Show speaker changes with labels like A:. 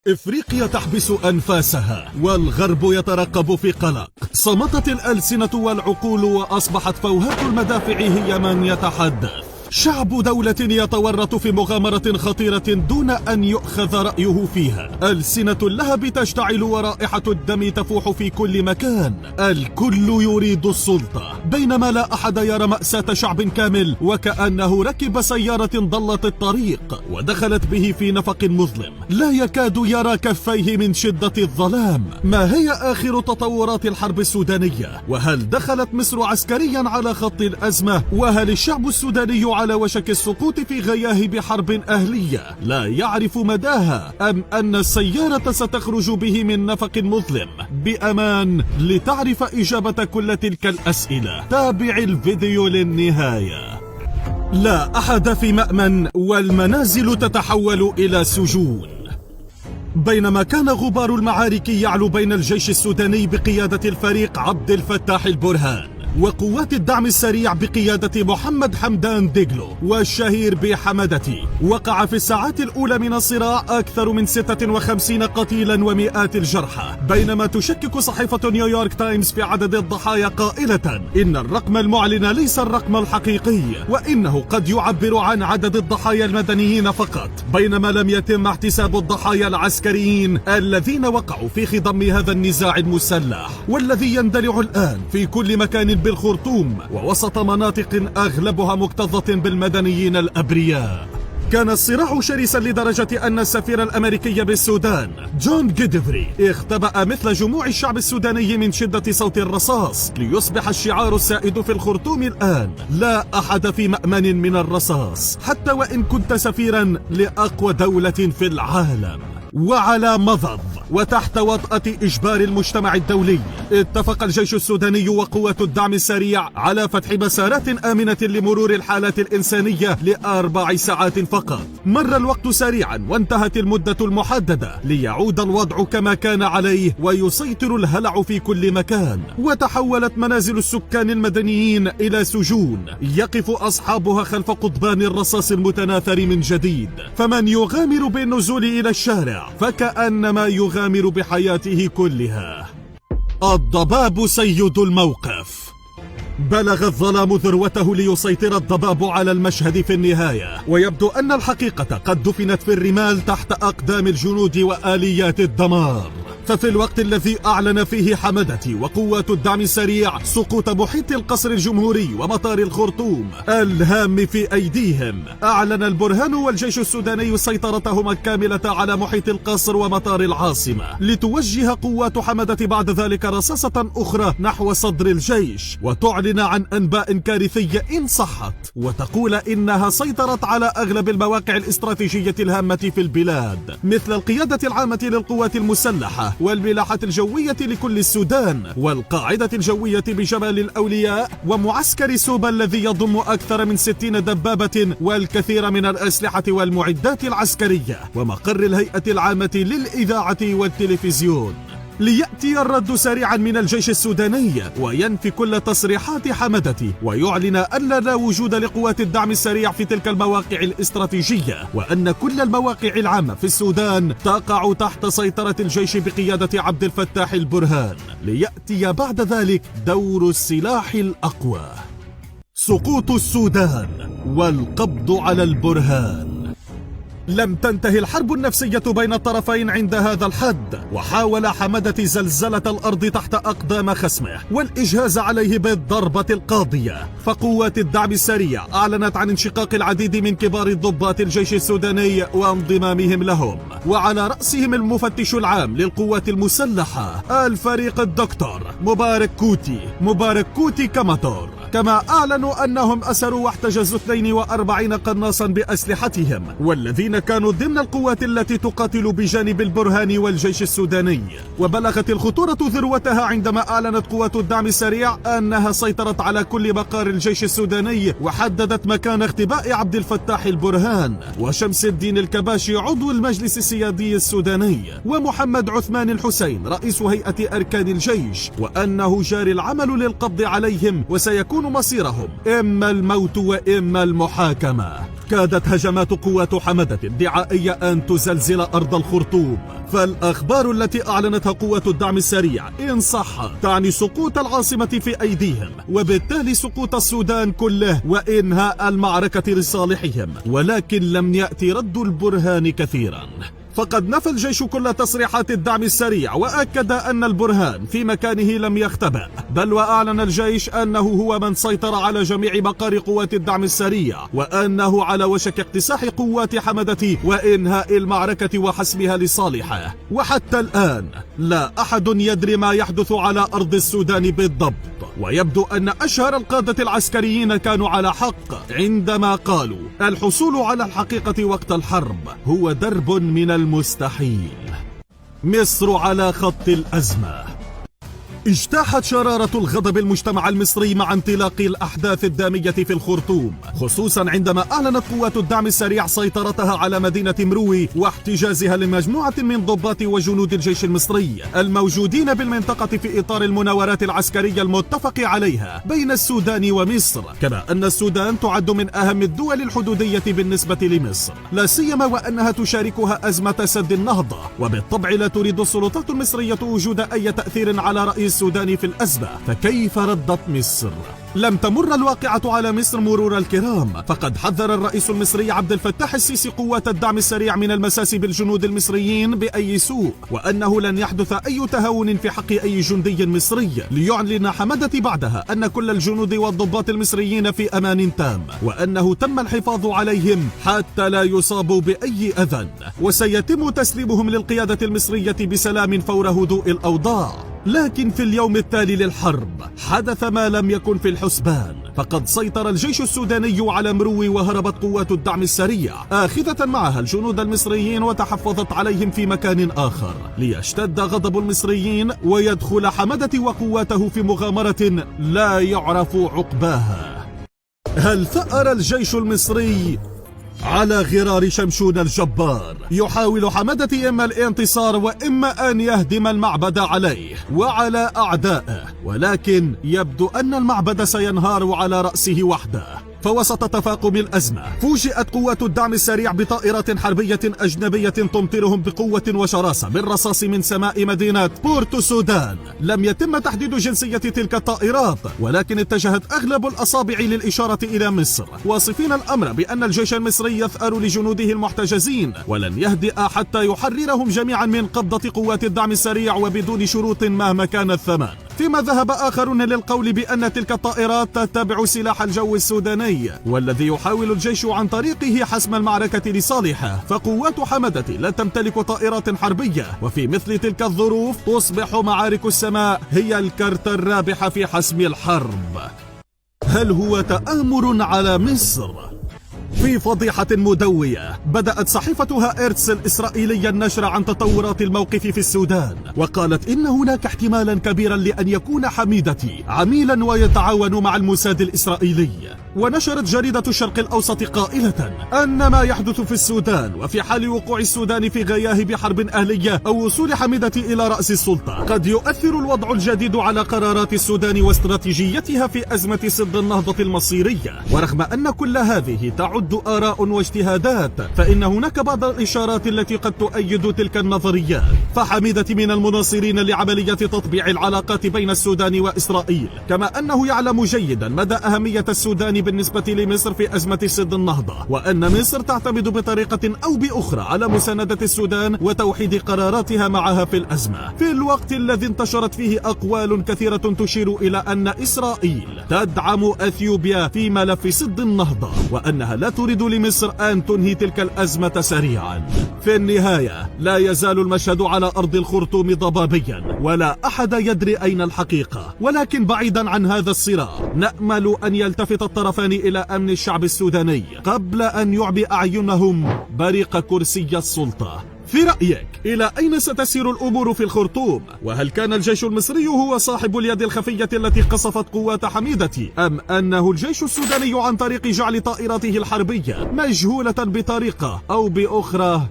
A: إفريقيا تحبس أنفاسها والغرب يترقب في قلق. صمتت الألسنة والعقول وأصبحت فوهات المدافع هي من يتحدث. شعب دولة يتورط في مغامرة خطيرة دون أن يؤخذ رأيه فيها. ألسنة اللهب تشتعل ورائحة الدم تفوح في كل مكان. الكل يريد السلطة، بينما لا أحد يرى مأساة شعب كامل وكأنه ركب سيارة ضلت الطريق ودخلت به في نفق مظلم لا يكاد يرى كفيه من شدة الظلام. ما هي آخر تطورات الحرب السودانية؟ وهل دخلت مصر عسكريا على خط الأزمة؟ وهل الشعب السوداني على وشك السقوط في غياهب حرب أهلية لا يعرف مداها، أم أن السيارة ستخرج به من نفق مظلم بأمان؟ لتعرف إجابة كل تلك الأسئلة تابع الفيديو للنهاية. لا أحد في مأمن والمنازل تتحول إلى سجون. بينما كان غبار المعارك يعلو بين الجيش السوداني بقيادة الفريق عبد الفتاح البرهان وقوات الدعم السريع بقيادة محمد حمدان ديغلو والشهير بحمدتي، وقع في الساعات الأولى من الصراع أكثر من 56 قتيلا ومئات الجرحى، بينما تشكك صحيفة نيويورك تايمز في عدد الضحايا قائلة إن الرقم المعلن ليس الرقم الحقيقي، وإنه قد يعبر عن عدد الضحايا المدنيين فقط، بينما لم يتم احتساب الضحايا العسكريين الذين وقعوا في خضم هذا النزاع المسلح والذي يندلع الآن في كل مكان بالخرطوم ووسط مناطق أغلبها مكتظة بالمدنيين الأبرياء. كان الصراع شرسا لدرجة أن السفير الأمريكي بالسودان جون جيدفري اختبأ مثل جموع الشعب السوداني من شدة صوت الرصاص، ليصبح الشعار السائد في الخرطوم الآن: لا أحد في مأمن من الرصاص، حتى وإن كنت سفيرا لأقوى دولة في العالم. وعلى مضض وتحت وطأة إجبار المجتمع الدولي، اتفق الجيش السوداني وقوات الدعم السريع على فتح مسارات آمنة لمرور الحالات الإنسانية ل4 ساعات فقط. مر الوقت سريعا وانتهت المدة المحددة ليعود الوضع كما كان عليه ويسيطر الهلع في كل مكان، وتحولت منازل السكان المدنيين إلى سجون يقف أصحابها خلف قضبان الرصاص المتناثر من جديد. فمن يغامر بالنزول إلى الشارع فكأنما يغامر بحياته كلها. الضباب سيد الموقف. بلغ الظلام ذروته ليسيطر الضباب على المشهد في النهاية، ويبدو أن الحقيقة قد دفنت في الرمال تحت أقدام الجنود وآليات الدمار. ففي الوقت الذي أعلن فيه حمدتي وقوات الدعم السريع سقوط محيط القصر الجمهوري ومطار الخرطوم الهام في أيديهم، أعلن البرهان والجيش السوداني سيطرتهما الكاملة على محيط القصر ومطار العاصمة، لتوجه قوات حمدتي بعد ذلك رصاصة أخرى نحو صدر الجيش وتعلن عن أنباء كارثية إن صحت، وتقول إنها سيطرت على أغلب المواقع الاستراتيجية الهامة في البلاد، مثل القيادة العامة للقوات المسلحة والملاحة الجوية لكل السودان والقاعدة الجوية بجبل الأولياء ومعسكر سوبا الذي يضم أكثر من 60 دبابة والكثير من الأسلحة والمعدات العسكرية ومقر الهيئة العامة للإذاعة والتلفزيون. ليأتي الرد سريعا من الجيش السوداني وينفي كل تصريحات حمدتي ويعلن أن لا وجود لقوات الدعم السريع في تلك المواقع الاستراتيجية، وأن كل المواقع العامة في السودان تقع تحت سيطرة الجيش بقيادة عبد الفتاح البرهان. ليأتي بعد ذلك دور السلاح الأقوى: سقوط السودان والقبض على البرهان. لم تنتهي الحرب النفسية بين الطرفين عند هذا الحد، وحاول حمدتي زلزلة الأرض تحت أقدام خصمه والإجهاز عليه بالضربة القاضية. فقوات الدعم السريع أعلنت عن انشقاق العديد من كبار ضباط الجيش السوداني وانضمامهم لهم، وعلى رأسهم المفتش العام للقوات المسلحة الفريق الدكتور مبارك كوتي كاماتور. كما أعلنوا أنهم أسروا واحتجزوا 42 قناصا بأسلحتهم والذين كانوا ضمن القوات التي تقاتل بجانب البرهان والجيش السوداني. وبلغت الخطورة ذروتها عندما أعلنت قوات الدعم السريع أنها سيطرت على كل مقار الجيش السوداني وحددت مكان اختباء عبد الفتاح البرهان وشمس الدين الكباشي عضو المجلس السيادي السوداني ومحمد عثمان الحسين رئيس هيئة أركان الجيش، وأنه جاري العمل للقبض عليهم وسيكون مصيرهم إما الموت وإما المحاكمة. كادت هجمات قوات حمدة الدعائية أن تزلزل أرض الخرطوم، فالأخبار التي أعلنتها قوات الدعم السريع إن صح تعني سقوط العاصمة في أيديهم، وبالتالي سقوط السودان كله وإنهاء المعركة لصالحهم. ولكن لم يأتي رد البرهان كثيرا، فقد نفى الجيش كل تصريحات الدعم السريع وأكد أن البرهان في مكانه لم يختبأ، بل وأعلن الجيش أنه هو من سيطر على جميع مقار قوات الدعم السريع، وأنه على وشك اكتساح قوات حمدة وإنهاء المعركة وحسمها لصالحه. وحتى الآن لا أحد يدري ما يحدث على أرض السودان بالضبط، ويبدو أن أشهر القادة العسكريين كانوا على حق عندما قالوا الحصول على الحقيقة وقت الحرب هو درب من المستحيل. مصر على خط الأزمة. اجتاحت شرارة الغضب المجتمع المصري مع انطلاق الأحداث الدامية في الخرطوم، خصوصا عندما أعلنت قوات الدعم السريع سيطرتها على مدينة مروي واحتجازها لمجموعة من ضباط وجنود الجيش المصري الموجودين بالمنطقة في إطار المناورات العسكرية المتفق عليها بين السودان ومصر. كما أن السودان تعد من أهم الدول الحدودية بالنسبة لمصر، لا سيما وأنها تشاركها أزمة سد النهضة، وبالطبع لا تريد السلطات المصرية وجود أي تأثير على رئيس السودان في الأزمة. فكيف ردت مصر؟ لم تمر الواقعة على مصر مرور الكرام، فقد حذر الرئيس المصري عبد الفتاح السيسي قوات الدعم السريع من المساس بالجنود المصريين بأي سوء، وأنه لن يحدث أي تهاون في حق أي جندي مصري، ليعلن حمدة بعدها أن كل الجنود والضباط المصريين في أمان تام، وأنه تم الحفاظ عليهم حتى لا يصابوا بأي أذى، وسيتم تسليمهم للقيادة المصرية بسلام فور هدوء الأوضاع. لكن في اليوم التالي للحرب حدث ما لم يكن في الحسبان، فقد سيطر الجيش السوداني على مروي وهربت قوات الدعم السريع آخذة معها الجنود المصريين وتحفظت عليهم في مكان آخر، ليشتد غضب المصريين ويدخل حمدة وقواته في مغامرة لا يعرف عقباها. هل ثأر الجيش المصري على غرار شمشون الجبار؟ يحاول حمدة إما الانتصار وإما أن يهدم المعبد عليه وعلى أعدائه، ولكن يبدو أن المعبد سينهار على رأسه وحده. فوسط تفاقم الأزمة فوجئت قوات الدعم السريع بطائرات حربية أجنبية تمطرهم بقوة وشراسة بالرصاص من سماء مدينة بورتو سودان. لم يتم تحديد جنسية تلك الطائرات، ولكن اتجهت أغلب الأصابع للإشارة إلى مصر، واصفين الأمر بأن الجيش المصري يثأر لجنوده المحتجزين ولن يهدئ حتى يحررهم جميعا من قبضة قوات الدعم السريع وبدون شروط مهما كان الثمن. فيما ذهب آخرون للقول بأن تلك الطائرات تتبع سلاح الجو السوداني، والذي يحاول الجيش عن طريقه حسم المعركة لصالحه. فقوات حمدة لا تمتلك طائرات حربية، وفي مثل تلك الظروف تصبح معارك السماء هي الكرت الرابح في حسم الحرب. هل هو تآمر على مصر؟ في فضيحة مدوية بدأت صحيفة هآرتس الإسرائيلية النشر عن تطورات الموقف في السودان، وقالت إن هناك احتمالا كبيرا لأن يكون حميدتي عميلا ويتعاون مع الموساد الإسرائيلي. ونشرت جريدة الشرق الأوسط قائلة أن ما يحدث في السودان وفي حال وقوع السودان في غياهب حرب أهلية أو وصول حميدة إلى رأس السلطة قد يؤثر الوضع الجديد على قرارات السودان واستراتيجيتها في أزمة سد النهضة المصيرية. ورغم أن كل هذه تعد آراء واجتهادات، فإن هناك بعض الإشارات التي قد تؤيد تلك النظريات. فحميدة من المناصرين لعملية تطبيع العلاقات بين السودان وإسرائيل، كما أنه يعلم جيدا مدى أهمية السودان بالنسبة لمصر في أزمة سد النهضة، وأن مصر تعتمد بطريقة أو بأخرى على مساندة السودان وتوحيد قراراتها معها في الأزمة، في الوقت الذي انتشرت فيه أقوال كثيرة تشير إلى أن إسرائيل تدعم أثيوبيا في ملف سد النهضة، وأنها لا تريد لمصر أن تنهي تلك الأزمة سريعا. في النهاية لا يزال المشهد على أرض الخرطوم ضبابيا، ولا أحد يدري أين الحقيقة. ولكن بعيدا عن هذا الصراع نأمل أن يلتفت الطرفان إلى أمن الشعب السوداني قبل أن يعبي أعينهم بريق كرسي السلطة. في رأيك إلى أين ستسير الأمور في الخرطوم؟ وهل كان الجيش المصري هو صاحب اليد الخفية التي قصفت قوات حميدة، أم أنه الجيش السوداني عن طريق جعل طائراته الحربية مجهولة بطريقة أو بأخرى